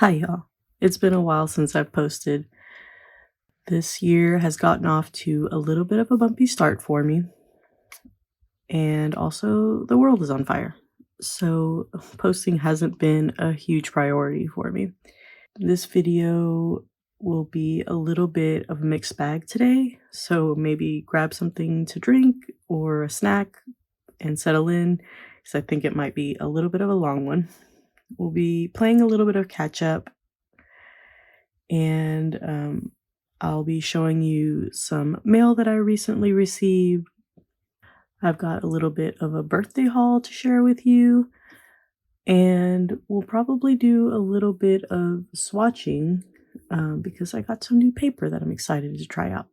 Hi, y'all. It's been a while since I've posted. This year has gotten off to a little bit of a bumpy start for me, and also the world is on fire. So, posting hasn't been a huge priority for me. This video will be a little bit of a mixed bag today, so maybe grab something to drink or a snack and settle in, because I think it might be a little bit of a long one. We'll be playing a little bit of catch up and I'll be showing you some mail that I recently received. I've got a little bit of a birthday haul to share with you, and we'll probably do a little bit of swatching because I got some new paper that I'm excited to try out.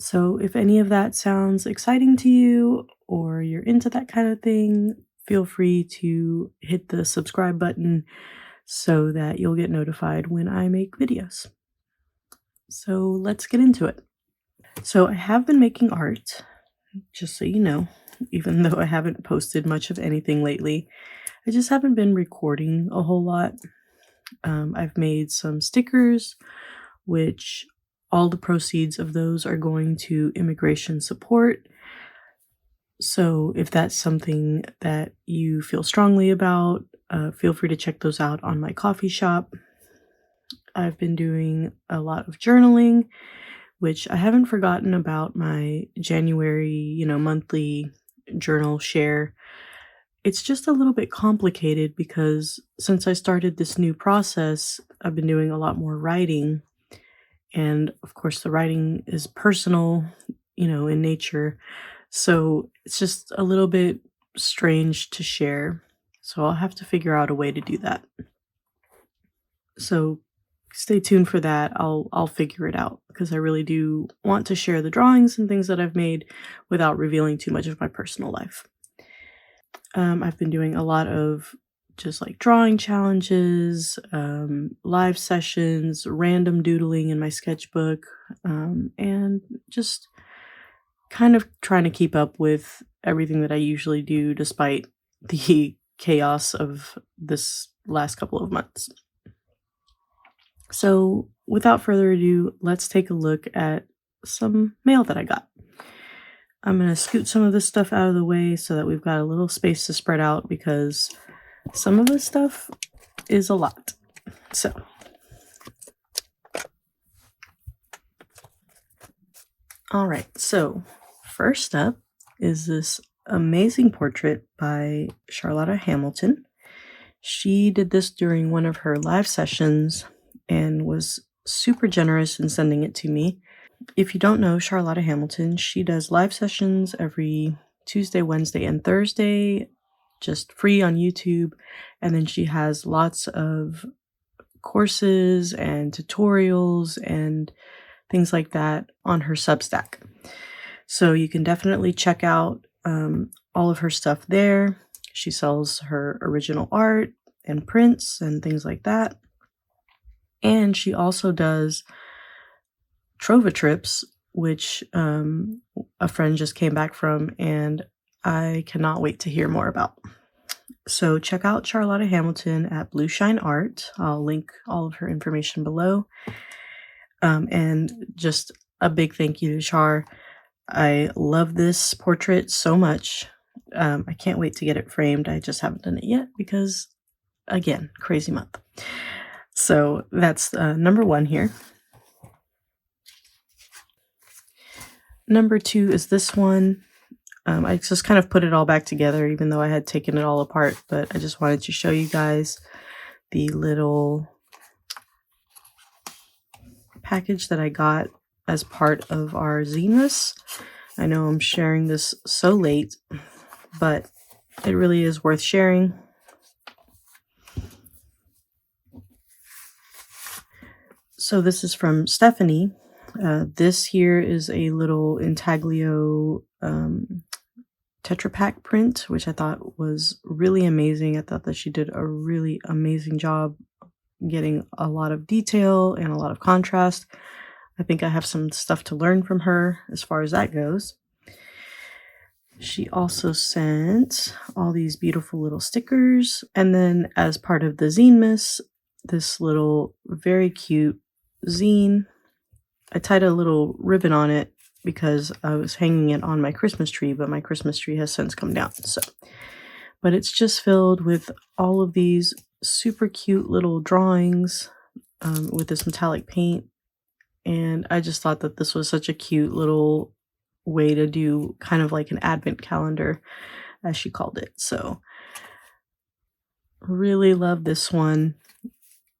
So, if any of that sounds exciting to you or you're into that kind of thing, feel free to hit the subscribe button so that you'll get notified when I make videos. So let's get into it. So I have been making art, just so you know, even though I haven't posted much of anything lately. I just haven't been recording a whole lot. I've made some stickers, which all the proceeds of those are going to immigration support. So if that's something that you feel strongly about, feel free to check those out on my coffee shop. I've been doing a lot of journaling, which I haven't forgotten about my January, monthly journal share. It's just a little bit complicated because since I started this new process, I've been doing a lot more writing. And of course, the writing is personal, in nature. So it's just a little bit strange to share. So I'll have to figure out a way to do that. So stay tuned for that. I'll figure it out because I really do want to share the drawings and things that I've made without revealing too much of my personal life. I've been doing a lot of just like drawing challenges, live sessions, random doodling in my sketchbook, and just kind of trying to keep up with everything that I usually do despite the chaos of this last couple of months. So, without further ado, let's take a look at some mail that I got. I'm going to scoot some of this stuff out of the way so that we've got a little space to spread out because some of this stuff is a lot. So, all right. So, first up is this amazing portrait by Charlotta Hamilton. She did this during one of her live sessions and was super generous in sending it to me. If you don't know Charlotta Hamilton, she does live sessions every Tuesday, Wednesday, and Thursday, just free on YouTube. And then she has lots of courses and tutorials and things like that on her Substack. So you can definitely check out all of her stuff there. She sells her original art and prints and things like that. And she also does Trova trips, which a friend just came back from, and I cannot wait to hear more about. So check out Charlotta Hamilton at Blue Shine Art. I'll link all of her information below. And just a big thank you to Char. I love this portrait so much. I can't wait to get it framed. I just haven't done it yet because, again, crazy month. So that's number one here. Number two is this one. I just kind of put it all back together, even though I had taken it all apart, but I just wanted to show you guys the little package that I got as part of our zine. I know I'm sharing this so late, but it really is worth sharing. So this is from Stephanie. This here is a little intaglio Tetra Pak print, which I thought was really amazing. I thought that she did a really amazing job getting a lot of detail and a lot of contrast. I think I have some stuff to learn from her as far as that goes. She also sent all these beautiful little stickers. And then as part of the zine miss, this little very cute zine. I tied a little ribbon on it because I was hanging it on my Christmas tree, but my Christmas tree has since come down. But it's just filled with all of these super cute little drawings with this metallic paint. And I just thought that this was such a cute little way to do kind of like an advent calendar, as she called it. So really love this one.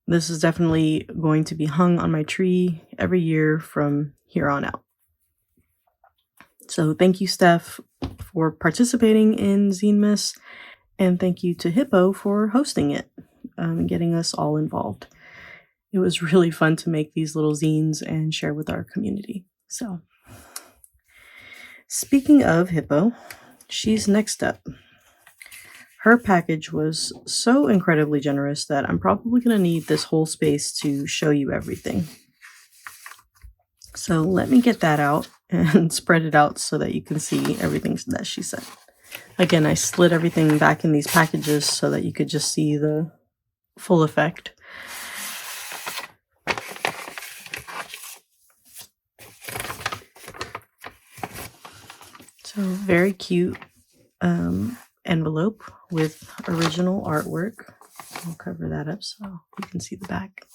This is definitely going to be hung on my tree every year from here on out. So thank you, Steph, for participating in Zine Miss, and thank you to Hippo for hosting it and getting us all involved. It was really fun to make these little zines and share with our community. So speaking of Hippo, she's next up. Her package was so incredibly generous that I'm probably going to need this whole space to show you everything. So let me get that out and spread it out so that you can see everything that she sent. Again, I slid everything back in these packages so that you could just see the full effect. So very cute envelope with original artwork. I'll cover that up so you can see the back.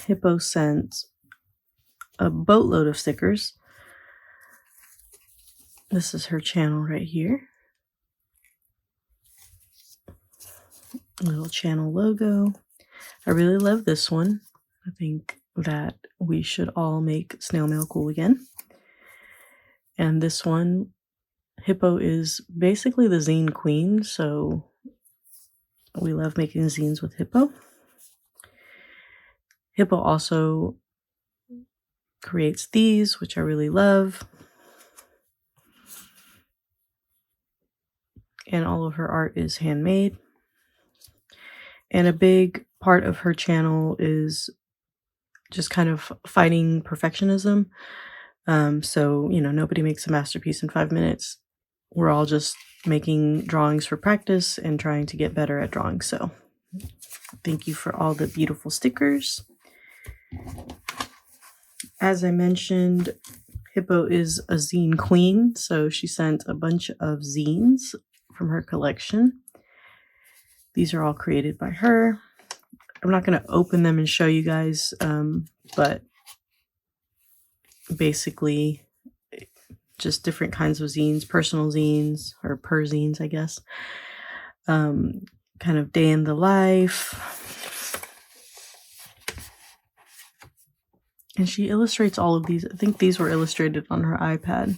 Hippo sent a boatload of stickers. This is her channel right here. Little channel logo. I really love this one. I think that we should all make snail mail cool again. And this one, Hippo is basically the zine queen, so we love making zines with Hippo. Hippo also creates these, which I really love. And all of her art is handmade. And a big part of her channel is just kind of fighting perfectionism. So, nobody makes a masterpiece in 5 minutes. We're all just making drawings for practice and trying to get better at drawing. So thank you for all the beautiful stickers. As I mentioned, Hippo is a zine queen, so she sent a bunch of zines from her collection. These are all created by her. I'm not going to open them and show you guys, but basically just different kinds of zines, personal zines, or per-zines, I guess. Kind of day in the life. And she illustrates all of these. I think these were illustrated on her iPad.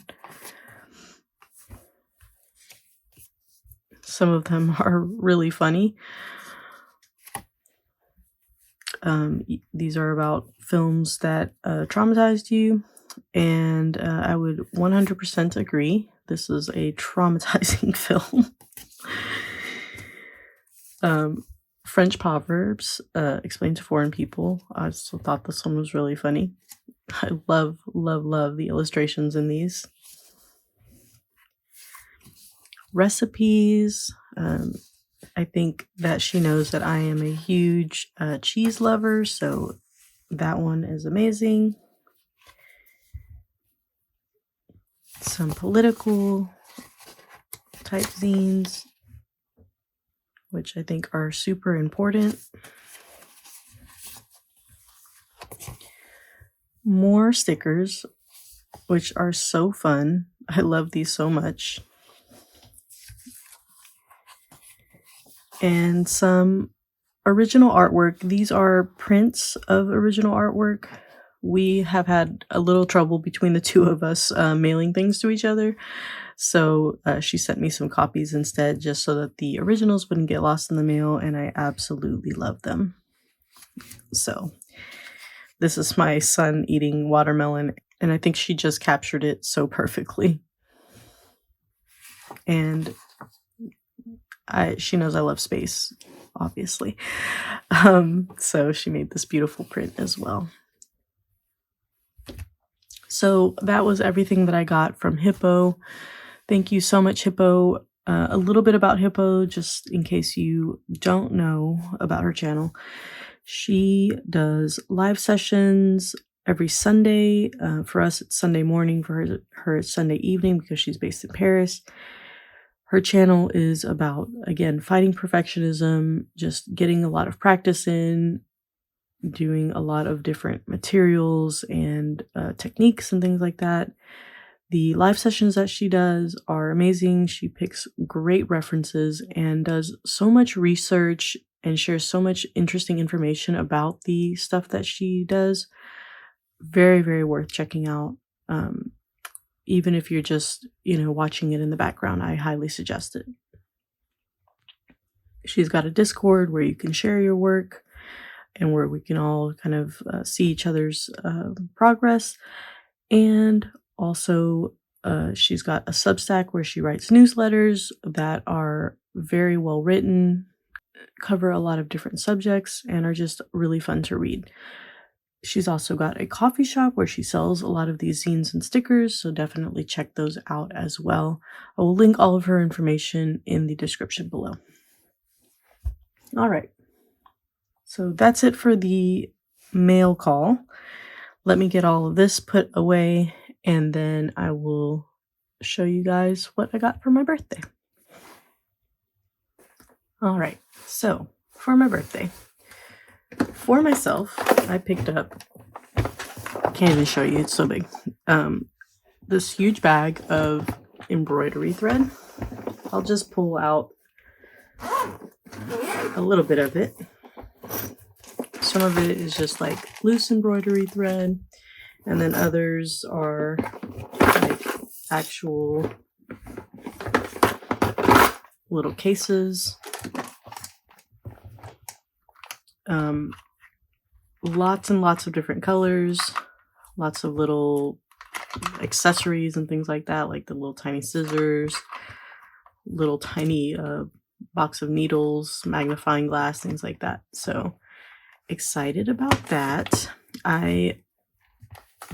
Some of them are really funny. These are about films that traumatized you, and I would 100% agree. This is a traumatizing film. French proverbs explained to foreign people. I also thought this one was really funny. I love, love, love the illustrations in these. Recipes. I think that she knows that I am a huge cheese lover, so that one is amazing. Some political type zines, which I think are super important. More stickers, which are so fun. I love these so much. And some original artwork. These are prints of original artwork. We have had a little trouble between the two of us mailing things to each other. So she sent me some copies instead, just so that the originals wouldn't get lost in the mail, and I absolutely love them. So this is my son eating watermelon, and I think she just captured it so perfectly. And she knows I love space, obviously. So she made this beautiful print as well. So that was everything that I got from Hippo. Thank you so much, Hippo. A little bit about Hippo, just in case you don't know about her channel. She does live sessions every Sunday. For us, it's Sunday morning. For her, it's Sunday evening because she's based in Paris. Her channel is about, again, fighting perfectionism, just getting a lot of practice in, doing a lot of different materials and techniques and things like that. The live sessions that she does are amazing. She picks great references and does so much research and shares so much interesting information about the stuff that she does. Very, very worth checking out. Even if you're just, watching it in the background, I highly suggest it. She's got a Discord where you can share your work and where we can all kind of see each other's progress. And also, she's got a Substack where she writes newsletters that are very well written, cover a lot of different subjects, and are just really fun to read. She's also got a coffee shop where she sells a lot of these zines and stickers, so definitely check those out as well. I will link all of her information in the description below. All right. So that's it for the mail call. Let me get all of this put away, and then I will show you guys what I got for my birthday. All right, so for my birthday, for myself, I picked up, I can't even show you, it's so big, this huge bag of embroidery thread. I'll just pull out a little bit of it. Some of it is just like loose embroidery thread, and then others are like actual little cases. Lots and lots of different colors, lots of little accessories and things like that, like the little tiny scissors, little tiny box of needles, magnifying glass, things like that. So excited about that. I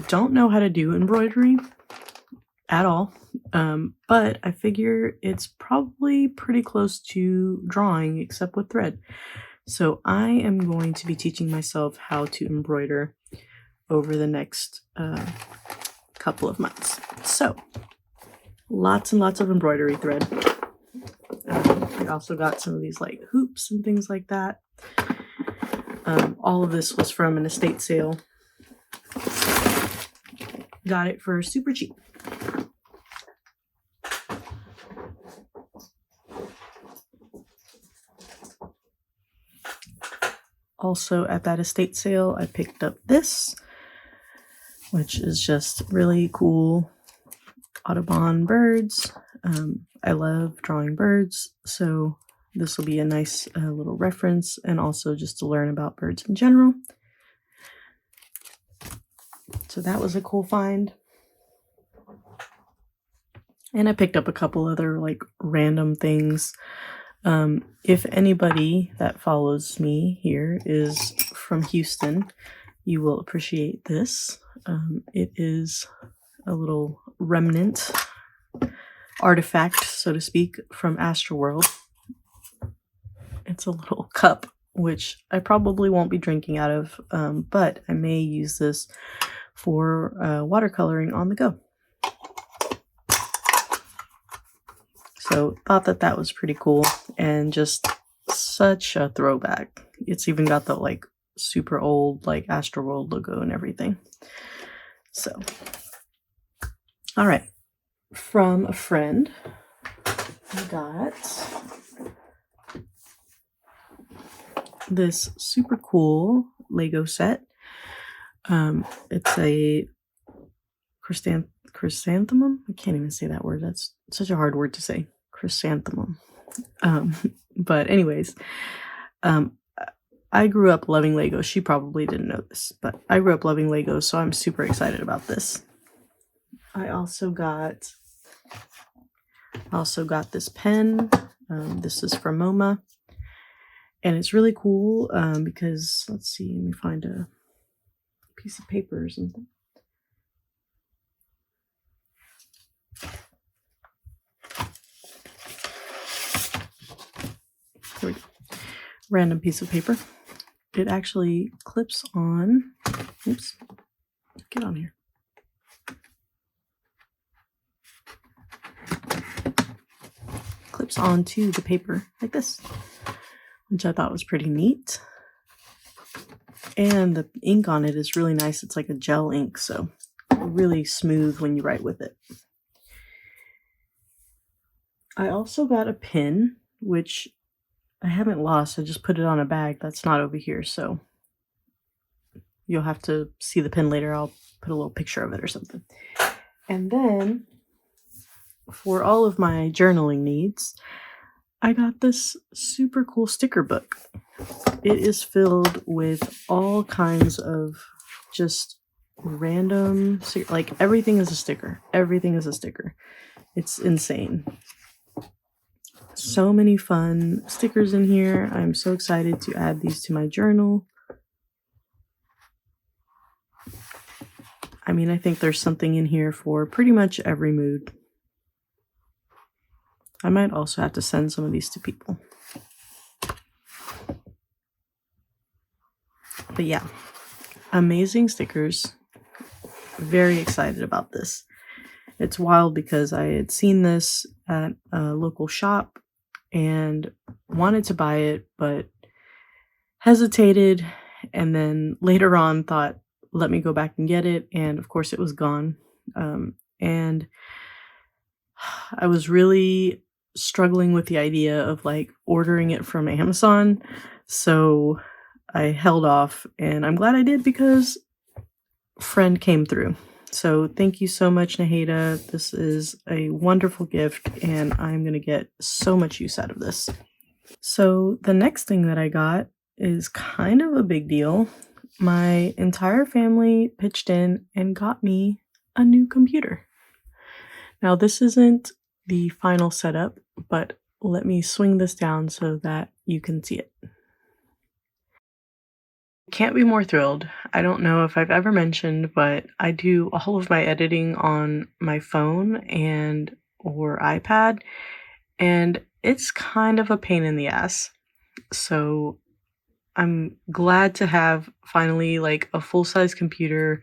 don't know how to do embroidery at all, but I figure it's probably pretty close to drawing except with thread. So I am going to be teaching myself how to embroider over the next couple of months. So lots and lots of embroidery thread. I also got some of these like hoops and things like that. All of this was from an estate sale. Got it for super cheap. Also at that estate sale, I picked up this, which is just really cool Audubon birds. I love drawing birds, so this will be a nice little reference, and also just to learn about birds in general. So that was a cool find. And I picked up a couple other like random things. If anybody that follows me here is from Houston, you will appreciate this. It is a little remnant artifact, so to speak, from Astroworld. It's a little cup, which I probably won't be drinking out of, but I may use this for watercoloring on the go. So thought that was pretty cool and just such a throwback. It's even got the like super old like Astroworld logo and everything. So, all right. From a friend, I got this super cool Lego set. It's a chrysanthemum. I can't even say that word. That's such a hard word to say. Chrysanthemum. But anyways, I grew up loving Legos. She probably didn't know this, but I grew up loving Legos, so I'm super excited about this. I also got this pen. This is from MoMA, and it's really cool because, let's see, let me find a piece of paper or something. random piece of paper. It actually clips on. Oops, get on here. Clips onto the paper like this, which I thought was pretty neat. And the ink on it is really nice. It's like a gel ink, so really smooth when you write with it. I also got a pin, which I haven't lost. I just put it on a bag that's not over here, so you'll have to see the pin later. I'll put a little picture of it or something. And then for all of my journaling needs, I got this super cool sticker book. It is filled with all kinds of just random, like everything is a sticker. Everything is a sticker. It's insane. So many fun stickers in here. I'm so excited to add these to my journal. I mean, I think there's something in here for pretty much every mood. I might also have to send some of these to people. But yeah, amazing stickers. Very excited about this. It's wild because I had seen this at a local shop and wanted to buy it, but hesitated, and then later on thought, let me go back and get it, and of course it was gone. And I was really struggling with the idea of like ordering it from Amazon, so I held off, and I'm glad I did because friend came through. So thank you so much, Naheda. This is a wonderful gift, and I'm going to get so much use out of this. So the next thing that I got is kind of a big deal. My entire family pitched in and got me a new computer. Now, this isn't the final setup, but let me swing this down so that you can see it. Can't be more thrilled. I don't know if I've ever mentioned, but I do all of my editing on my phone and or iPad, and it's kind of a pain in the ass. So I'm glad to have finally like a full-size computer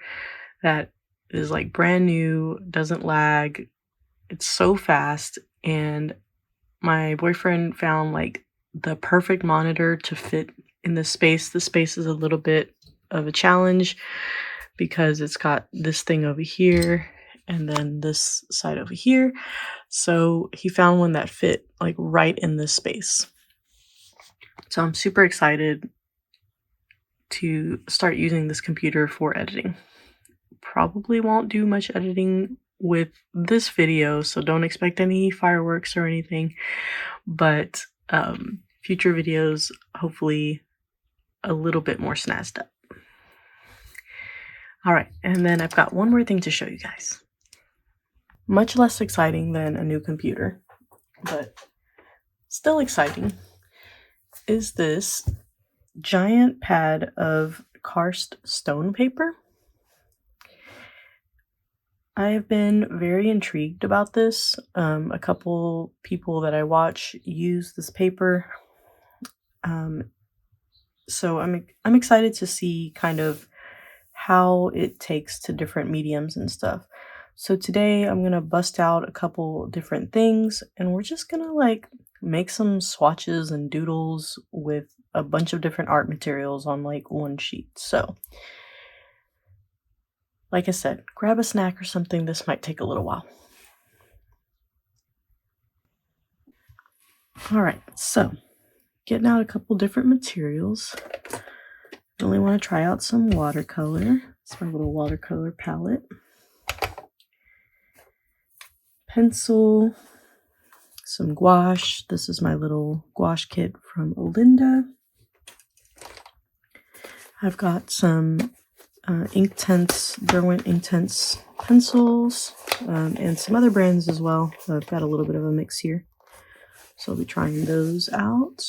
that is like brand new, doesn't lag. It's so fast, and my boyfriend found like the perfect monitor to fit in the space. The space is a little bit of a challenge because it's got this thing over here and then this side over here. So he found one that fit like right in this space. So I'm super excited to start using this computer for editing. Probably won't do much editing with this video, so don't expect any fireworks or anything, but future videos, hopefully a little bit more snazzed up. All right, and then I've got one more thing to show you guys. Much less exciting than a new computer, but still exciting, is this giant pad of karst stone paper. I have been very intrigued about this. A couple people that I watch use this paper. So I'm excited to see kind of how it takes to different mediums and stuff. So today I'm gonna bust out a couple different things, and we're just gonna like make some swatches and doodles with a bunch of different art materials on like one sheet. So like I said, grab a snack or something. This might take a little while. All right, so getting out a couple different materials. I only want to try out some watercolor. It's my little watercolor palette. Pencil, some gouache. This is my little gouache kit from Olinda. I've got some Inktense, Derwent Inktense pencils, and some other brands as well. I've got a little bit of a mix here, so I'll be trying those out.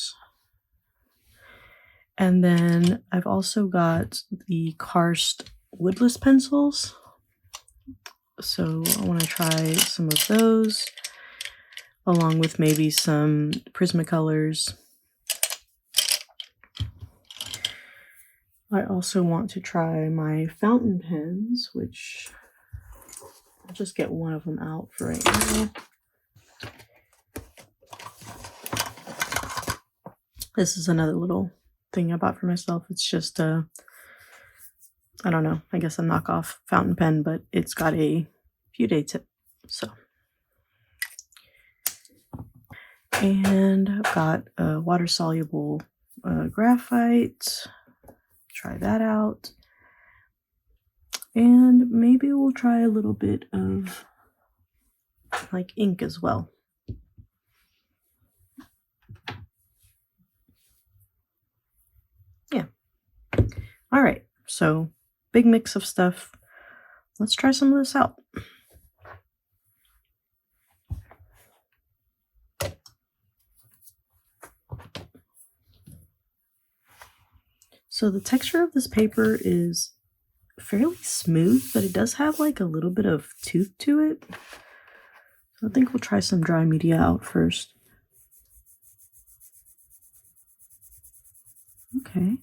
And then I've also got the Karst woodless pencils, so I want to try some of those, along with maybe some Prismacolors. I also want to try my fountain pens, which I'll just get one of them out for right now. This is another little thing I bought for myself. It's just I don't know, I guess a knockoff fountain pen, but it's got a few day tip. So, and I've got a water soluble graphite. Try that out. And maybe we'll try a little bit of like ink as well. Yeah. All right. So big mix of stuff. Let's try some of this out. So the texture of this paper is fairly smooth, but it does have like a little bit of tooth to it. So I think we'll try some dry media out first. Okay.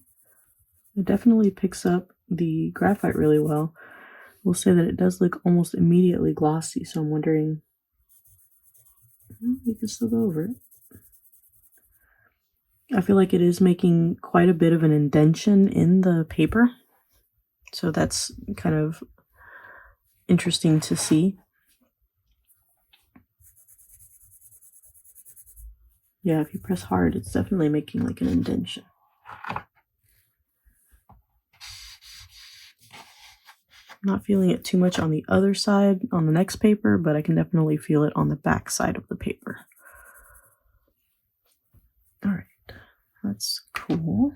It definitely picks up the graphite really well. We'll say that it does look almost immediately glossy, so I'm wondering, you can still go over it. I feel like it is making quite a bit of an indentation in the paper, so that's kind of interesting to see. Yeah, if you press hard, it's definitely making like an indentation. Not feeling it too much on the other side on the next paper, but I can definitely feel it on the back side of the paper. All right, that's cool.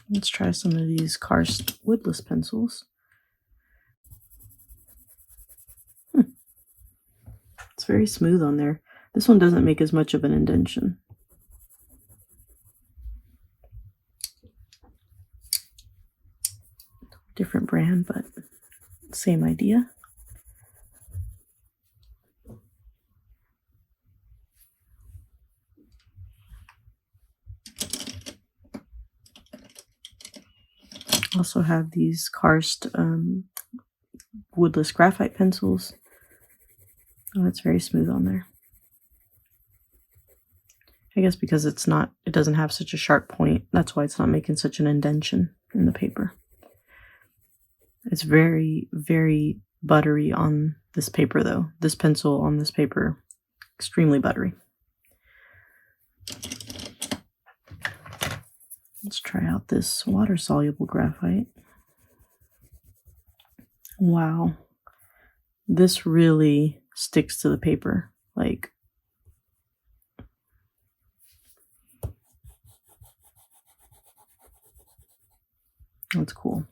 Let's try some of these Karst woodless pencils. It's very smooth on there. This one doesn't make as much of an indentation. Different brand, but same idea. Also have these Karst woodless graphite pencils. Oh, it's very smooth on there. I guess because it doesn't have such a sharp point, that's why it's not making such an indentation in the paper. It's very, very buttery on this paper though. This pencil on this paper, extremely buttery. Let's try out this water-soluble graphite. Wow. This really sticks to the paper. Like, that's cool.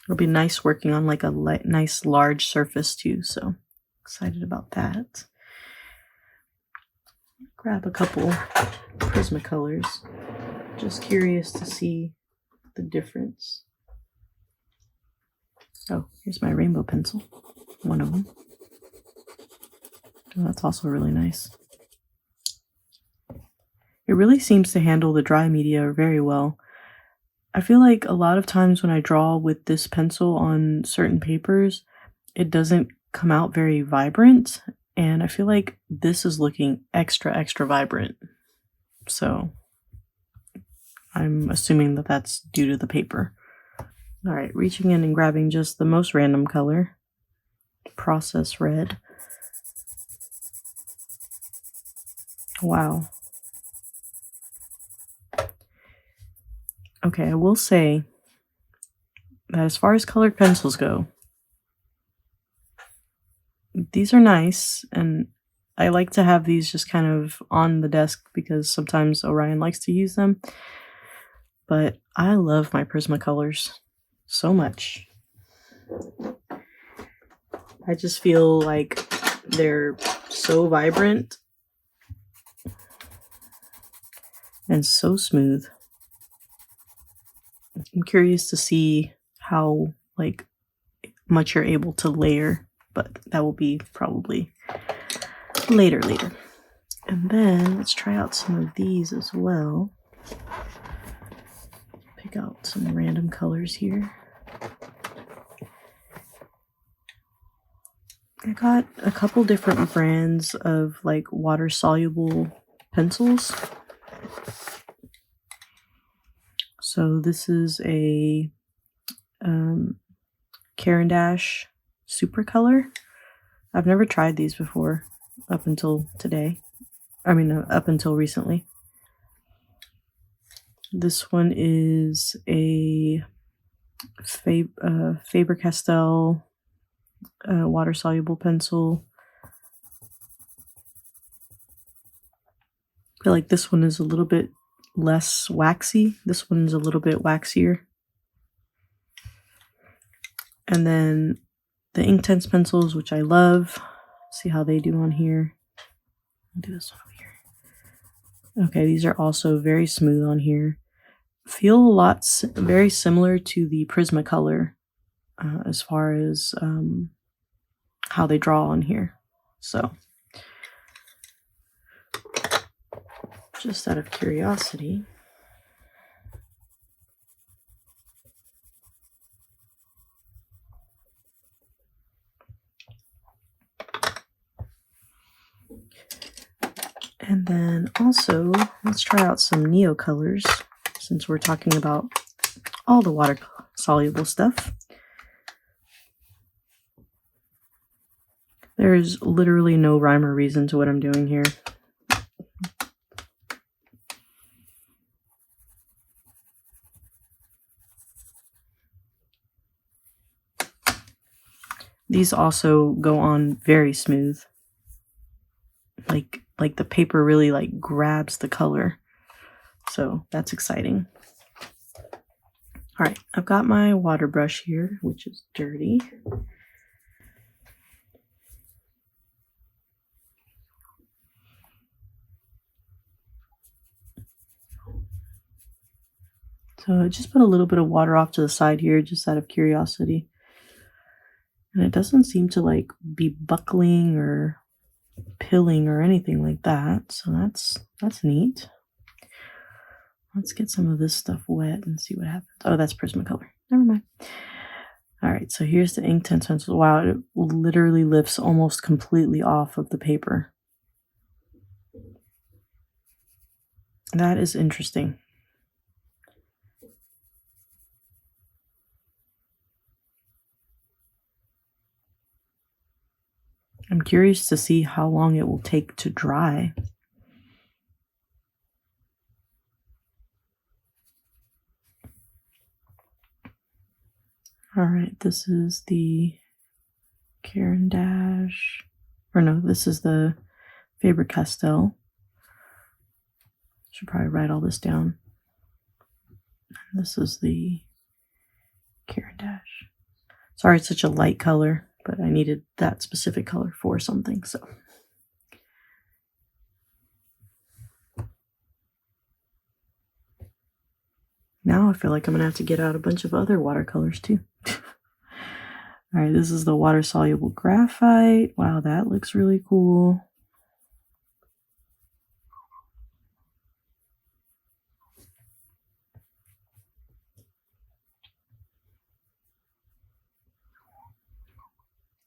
It'll be nice working on like a nice large surface too, so excited about that. Grab a couple Prismacolors. Just curious to see the difference. Oh, here's my rainbow pencil. One of them. Oh, that's also really nice. It really seems to handle the dry media very well. I feel like a lot of times when I draw with this pencil on certain papers, it doesn't come out very vibrant, and I feel like this is looking extra vibrant. So I'm assuming that that's due to the paper. All right, reaching in and grabbing just the most random color, Process Red. Wow. Okay, I will say that as far as colored pencils go, these are nice, and I like to have these just kind of on the desk because sometimes Orion likes to use them. But I love my Prismacolors so much. I just feel like they're so vibrant and so smooth. I'm curious to see how much you're able to layer, but that will be probably later. And then let's try out some of these as well. pick out some random colors here. I got a couple different brands of like water soluble pencils. So this is a Caran d'Ache Super Color. I've never tried these before up until today. I mean, up until recently. This one is a Faber-Castell water-soluble pencil. I feel like this one is a little bit less waxy. This one's a little bit waxier. And then the Inktense pencils, which I love. See how they do on here. I'll do this one over here. Okay, these are also very smooth on here. Feel a lot very similar to the Prismacolor as far as how they draw on here. So just out of curiosity, and then also let's try out some Neo colors since we're talking about all the water soluble stuff. There's literally no rhyme or reason to what I'm doing here. These also go on very smooth. Like the paper really like grabs the color. So that's exciting. All right, I've got my water brush here, which is dirty. So I just put a little bit of water off to the side here, just out of curiosity. And it doesn't seem to like be buckling or pilling or anything like that. So that's neat. Let's get some of this stuff wet and see what happens. Oh, that's Prismacolor. Never mind. All right, so here's the Inktense pencil. Wow, it literally lifts almost completely off of the paper. That is interesting. I'm curious to see how long it will take to dry. All right, this is the Caran d'Ache, or no, this is the Faber-Castell. Should probably write all this down. This is the Caran d'Ache. Sorry, it's such a light color, but I needed that specific color for something, so. Now I feel like I'm gonna have to get out a bunch of other watercolors too. All right, this is the water-soluble graphite. Wow, that looks really cool.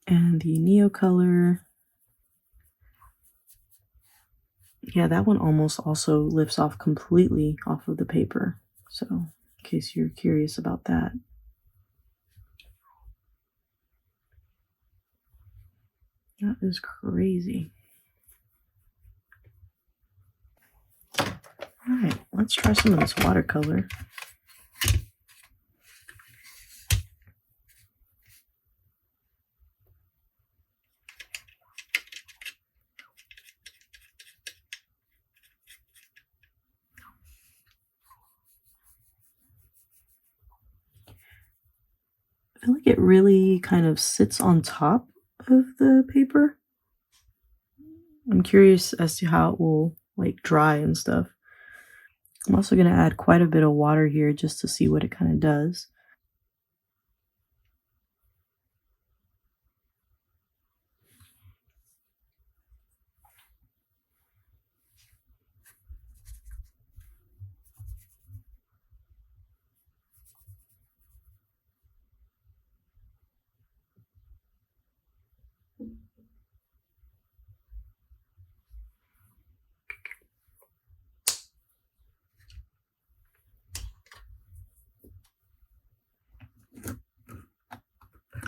And the Neo color. Yeah, that one almost also lifts off completely off of the paper. So, in case you're curious about that. That is crazy. All right, let's try some of this watercolor. I feel like it really kind of sits on top of the paper. I'm curious as to how it will like dry and stuff. I'm also going to add quite a bit of water here just to see what it kind of does.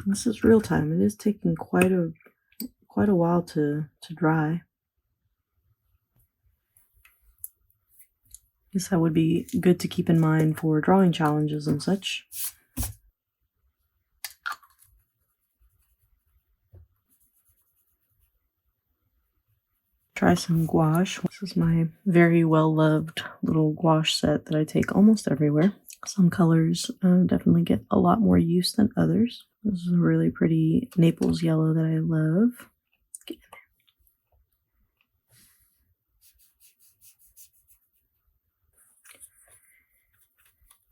This is real time. It is taking quite a while to dry. Guess that would be good to keep in mind for drawing challenges and such. Try some gouache. This is my very well-loved little gouache set that I take almost everywhere. Some colors definitely get a lot more use than others. This is a really pretty Naples yellow that I love.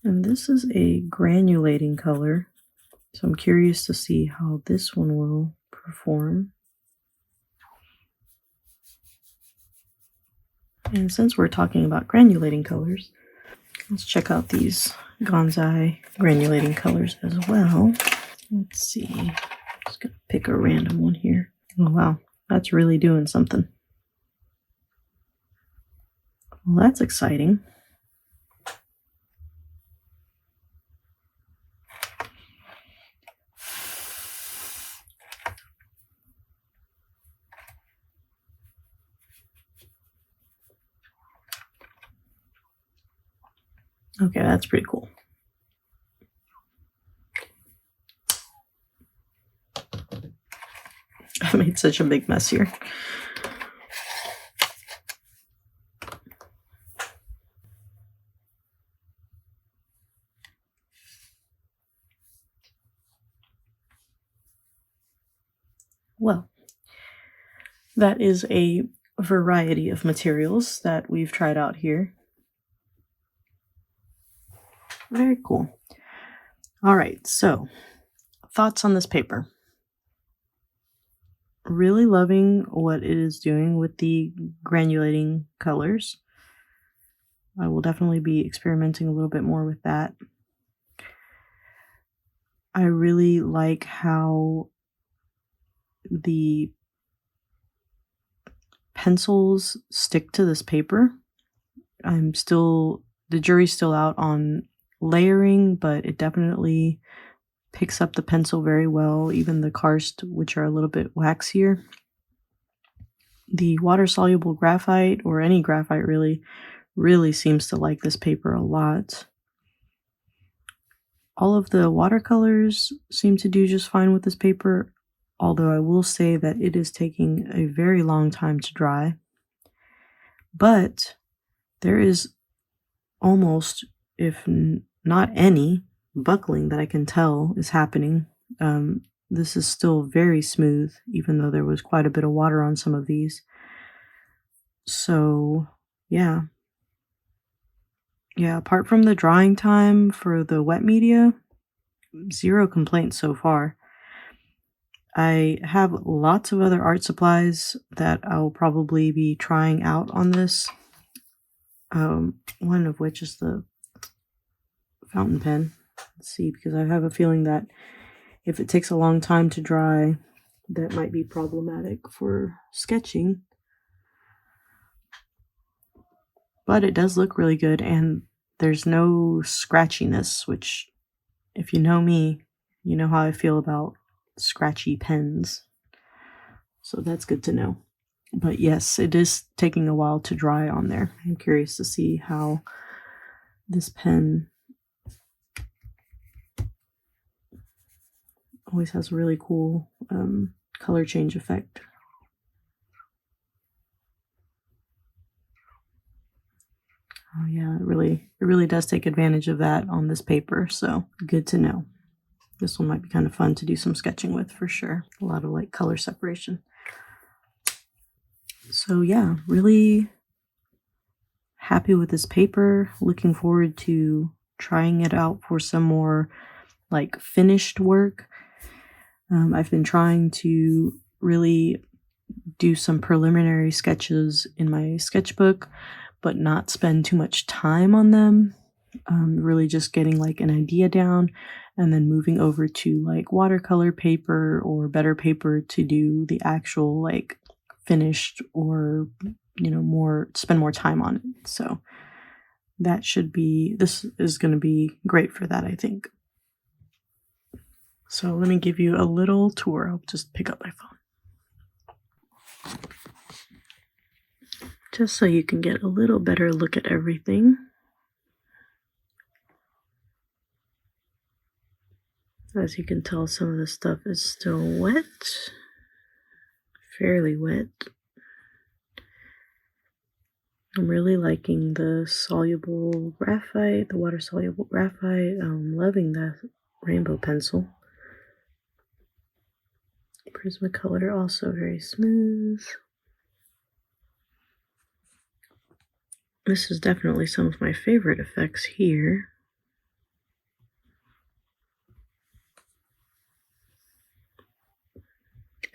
And this is a granulating color, so I'm curious to see how this one will perform. And since we're talking about granulating colors, let's check out these Gonzai granulating colors as well. Let's see. I'm just gonna pick a random one here. Oh wow, that's really doing something. Well, that's exciting. Okay, that's pretty cool. I made such a big mess here. Well, that is a variety of materials that we've tried out here. Very cool. All right, so thoughts on this paper. Really loving what it is doing with the granulating colors. I will definitely be experimenting a little bit more with that. I really like how the pencils stick to this paper. The jury's still out on layering, but it definitely picks up the pencil very well, even the karst, which are a little bit waxier. The water-soluble graphite, or any graphite really seems to like this paper a lot. All of the watercolors seem to do just fine with this paper, although I will say that it is taking a very long time to dry. But there is almost, if not any, buckling that I can tell is happening. This is still very smooth, even though there was quite a bit of water on some of these. So, yeah. Yeah, apart from the drying time for the wet media, zero complaints so far. I have lots of other art supplies that I'll probably be trying out on this. One of which is the fountain pen. Let's see, because I have a feeling that if it takes a long time to dry, that might be problematic for sketching. But it does look really good, and there's no scratchiness, which, if you know me, you know how I feel about scratchy pens. So that's good to know. But yes, it is taking a while to dry on there. I'm curious to see how this pen always has a really cool color change effect. Oh yeah, it really does take advantage of that on this paper, so good to know. This one might be kind of fun to do some sketching with for sure. A lot of like color separation. So yeah, really happy with this paper. Looking forward to trying it out for some more like finished work. I've been trying to really do some preliminary sketches in my sketchbook, but not spend too much time on them. Really just getting like an idea down and then moving over to like watercolor paper or better paper to do the actual like finished or, you know, spend more time on it. So this is going to be great for that, I think. So let me give you a little tour. I'll just pick up my phone. Just so you can get a little better look at everything. As you can tell, some of the stuff is still wet, fairly wet. I'm really liking the soluble graphite, the water soluble graphite. I'm loving that rainbow pencil. Prismacolor also very smooth. This is definitely some of my favorite effects here.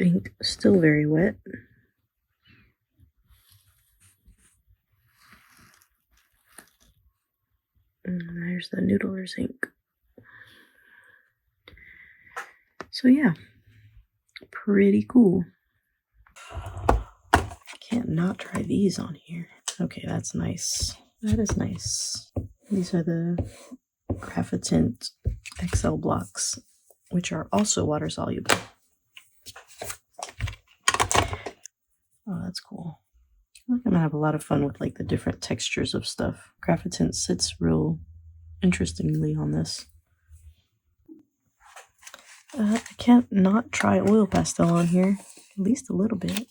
Ink still very wet. And there's the Noodler's ink. So yeah, pretty cool. Can't not try these on here. Okay, that's nice. That is nice. These are the Graphitint XL blocks, which are also water soluble. Oh, that's cool. I feel like I'm gonna have a lot of fun with like the different textures of stuff. Graphitint sits real interestingly on this. I can't not try oil pastel on here, at least a little bit.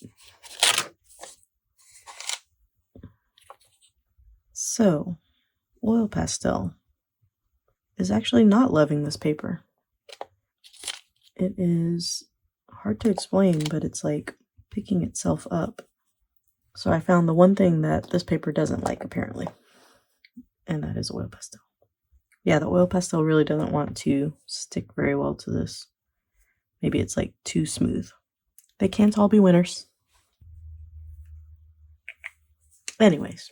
So, oil pastel is actually not loving this paper. It is hard to explain, but it's like picking itself up. So I found the one thing that this paper doesn't like, apparently, and that is oil pastel. Yeah, the oil pastel really doesn't want to stick very well to this. Maybe it's like too smooth. They can't all be winners. Anyways,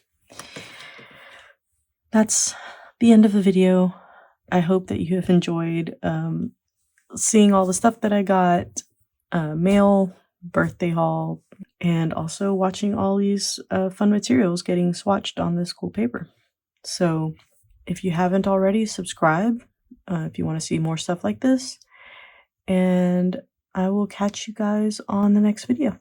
that's the end of the video. I hope that you have enjoyed seeing all the stuff that I got, mail, birthday haul, and also watching all these fun materials getting swatched on this cool paper. So if you haven't already, subscribe if you want to see more stuff like this. And I will catch you guys on the next video.